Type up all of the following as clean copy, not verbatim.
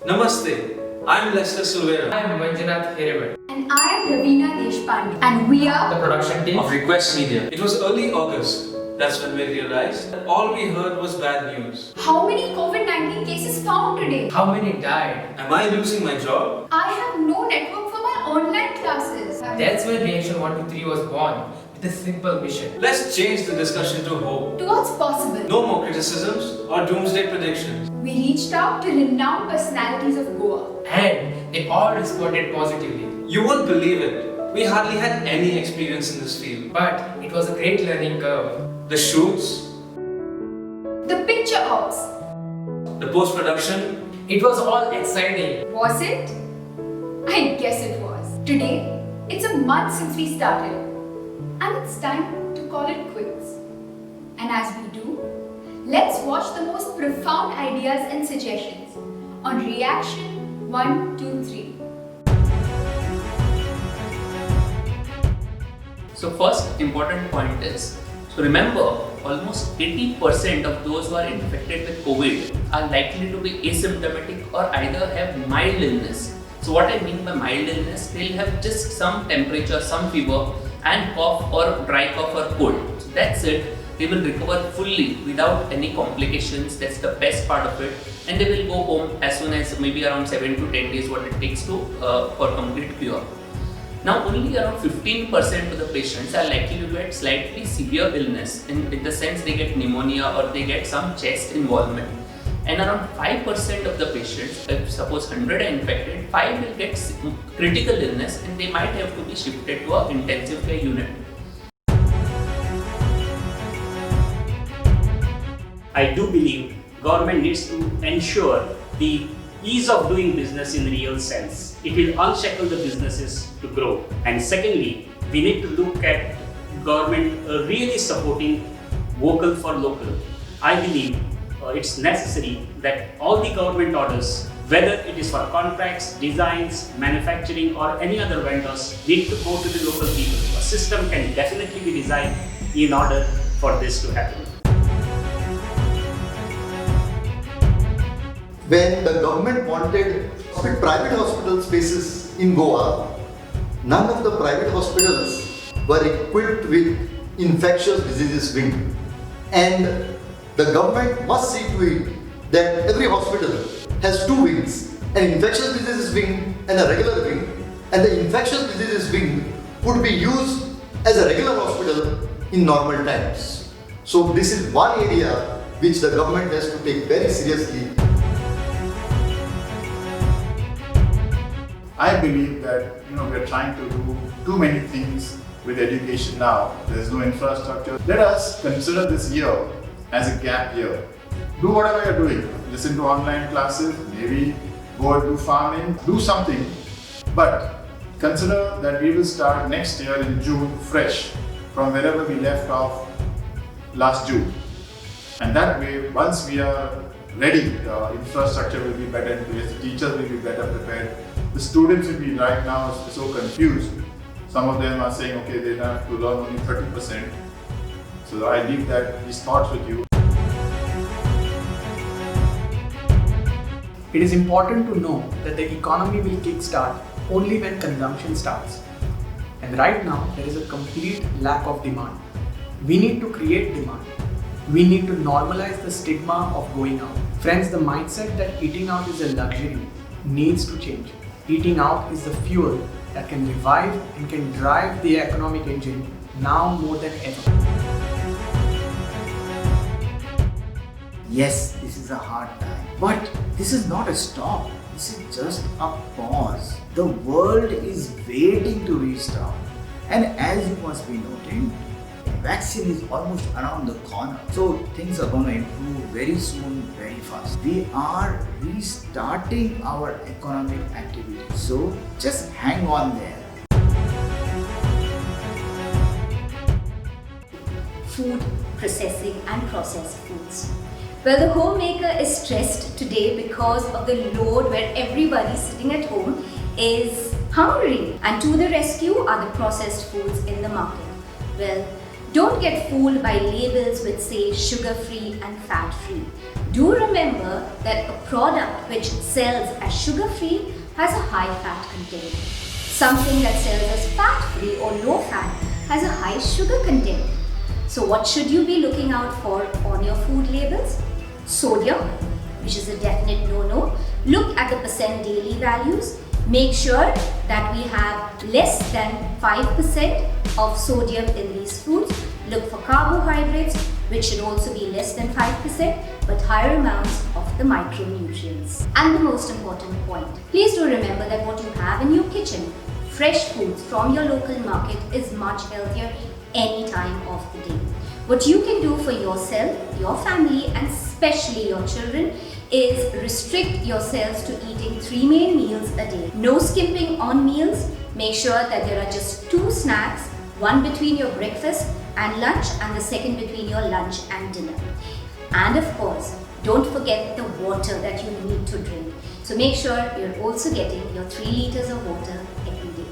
Namaste, I'm Lester Silvera I am Manjunath Hiravat And I am Ravina Deshpande. And we are the production team. of Request Media. It was early August. That's when we realized that all we heard was bad news. how many COVID-19 cases found today? How many died? Am I losing my job? I have no network for my online classes. That's when Reaction 123 was born with a simple mission. Let's change the discussion to hope. To what's possible? No more criticisms or doomsday predictions. We reached out to renowned personalities of Goa. And they all responded positively. You won't believe it. We hardly had any experience in this field. But it was a great learning curve. The shoots, The picture ops. the post-production, It was all exciting. Was it? I guess it was. Today, it's a month since we started. And it's time to call it quits. And as we do, let's watch the most profound ideas and suggestions on Reaction 123. So first important point is, so remember, almost 80% of those who are infected with COVID are likely to be asymptomatic or either have mild illness. So what I mean by mild illness, they'll have just some temperature, some fever and cough or dry cough or cold. So that's it. They will recover fully without any complications. That's the best part of it. And they will go home as soon as maybe around 7 to 10 days what it takes to for complete cure. Now only around 15% of the patients are likely to get slightly severe illness in the sense they get pneumonia or they get some chest involvement. And around 5% of the patients, if suppose 100 are infected, 5 will get critical illness and they might have to be shifted to an intensive care unit. I do believe government needs to ensure the ease of doing business in real sense. It will unshackle the businesses to grow. And secondly, we need to look at government really supporting vocal for local. I believe it's necessary that all the government orders, whether it is for contracts, designs, manufacturing or any other vendors, need to go to the local people. A system can definitely be designed in order for this to happen. When the government wanted private hospital spaces in Goa, none of the private hospitals were equipped with infectious diseases wing. And the government must see to it that every hospital has two wings, an infectious diseases wing and a regular wing. And the infectious diseases wing could be used as a regular hospital in normal times. So this is one area which the government has to take very seriously. I believe that we're trying to do too many things with education now. There's no infrastructure. Let us consider this year as a gap year. Do whatever you're doing. Listen to online classes, maybe go and do farming, do something. But consider that we will start next year in June fresh from wherever we left off last June. And that way, once we are ready, the infrastructure will be better in place, the teachers will be better prepared. The students will be right now so confused. Some of them are saying, okay, they have to learn only 30%. So I leave these thoughts with you. It is important to know that the economy will kickstart only when consumption starts. And right now, there is a complete lack of demand. We need to create demand. We need to normalize the stigma of going out. Friends, the mindset that eating out is a luxury needs to change. Eating out is the fuel that can revive and can drive the economic engine now more than ever. Yes, this is a hard time, but this is not a stop. This is just a pause. The world is waiting to restart. And as you must be noting, vaccine is almost around the corner. So things are going to improve very soon, very fast. We are restarting our economic activity. So just hang on there. Food processing and processed foods. Well, the homemaker is stressed today because of the load where everybody sitting at home is hungry. And to the rescue are the processed foods in the market. Well, Don't get fooled by labels which say sugar-free and fat-free. Do remember that a product which sells as sugar-free has a high fat content. Something that sells as fat-free or low-fat has a high sugar content. So what should you be looking out for on your food labels? Sodium, which is a definite no-no. Look at the percent daily values. Make sure that we have less than 5% of sodium in these foods. Look for carbohydrates, which should also be less than 5%, but higher amounts of the micronutrients. And the most important point, please do remember that what you have in your kitchen, fresh foods from your local market, is much healthier any time of the day. What you can do for yourself, your family, and especially your children is restrict yourselves to eating 3 main meals a day. No skimping on meals. Make sure that there are just 2 snacks, one between your breakfast and lunch and the second between your lunch and dinner. And of course, don't forget the water that you need to drink. So make sure you're also getting your 3 liters of water every day.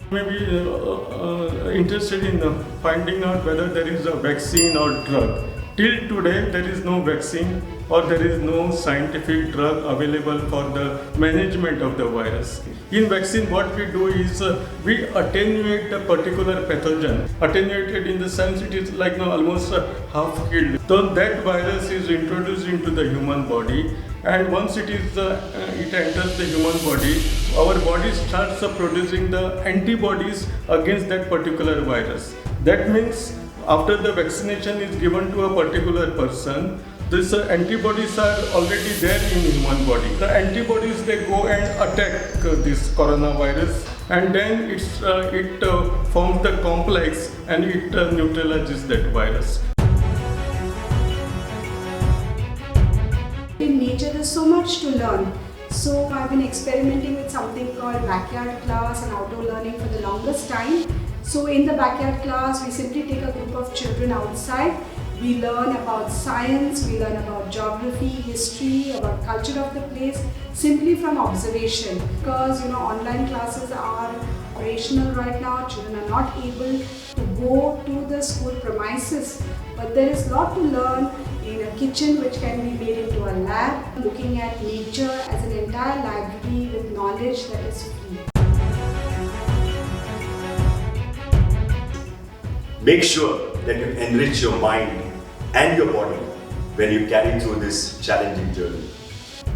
Maybe interested in finding out whether there is a vaccine or drug. Till today, there is no vaccine or there is no scientific drug available for the management of the virus. In vaccine, what we do is we attenuate a particular pathogen. Attenuated in the sense it is like almost half killed. So that virus is introduced into the human body, and once it enters the human body, our body starts producing the antibodies against that particular virus. That means after the vaccination is given to a particular person, these antibodies are already there in human body. The antibodies, they go and attack this coronavirus, and then it forms the complex and it neutralizes that virus. In nature, there's so much to learn. So I've been experimenting with something called backyard class and outdoor learning for the longest time. So in the backyard class, we simply take a group of children outside. We learn about science, we learn about geography, history, about culture of the place, simply from observation. Because online classes are operational right now, children are not able to go to the school premises. But there is a lot to learn in a kitchen which can be made into a lab, looking at nature as an entire library with knowledge that is free. Make sure that you enrich your mind and your body when you carry through this challenging journey.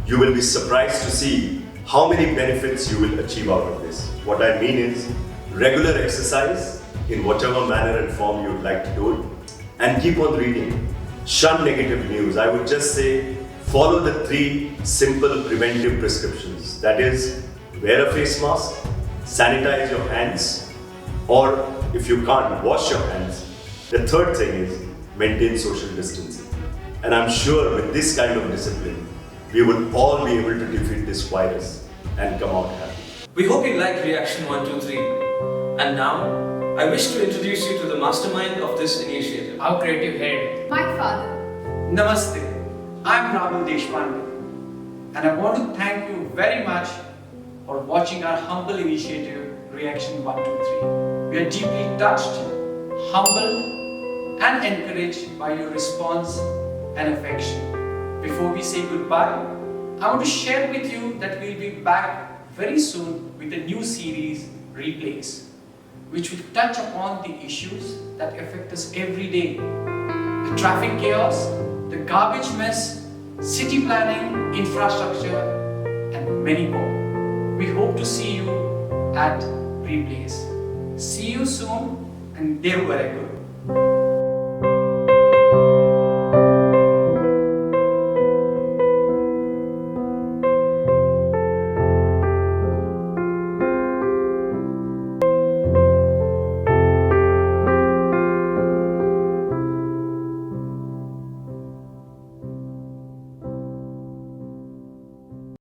You will be surprised to see how many benefits you will achieve out of this. What I mean is regular exercise in whatever manner and form you would like to do it, and keep on reading. Shun negative news. I would just say follow the 3 simple preventive prescriptions. That is, wear a face mask, sanitize your hands, or if you can't, wash your hands. The third thing is maintain social distancing. And I'm sure with this kind of discipline, we will all be able to defeat this virus and come out happy. We hope you liked Reaction 123. And now, I wish to introduce you to the mastermind of this initiative. Our creative head. My father. Namaste. I'm Rahul Deshpande, and I want to thank you very much for watching our humble initiative, Reaction 123. We are deeply touched, humbled, and encouraged by your response and affection. Before we say goodbye, I want to share with you that we'll be back very soon with a new series, Replays, which will touch upon the issues that affect us every day. The traffic chaos, the garbage mess, city planning, infrastructure, and many more. We hope to see you at Replays. See you soon, and Dev Varagu.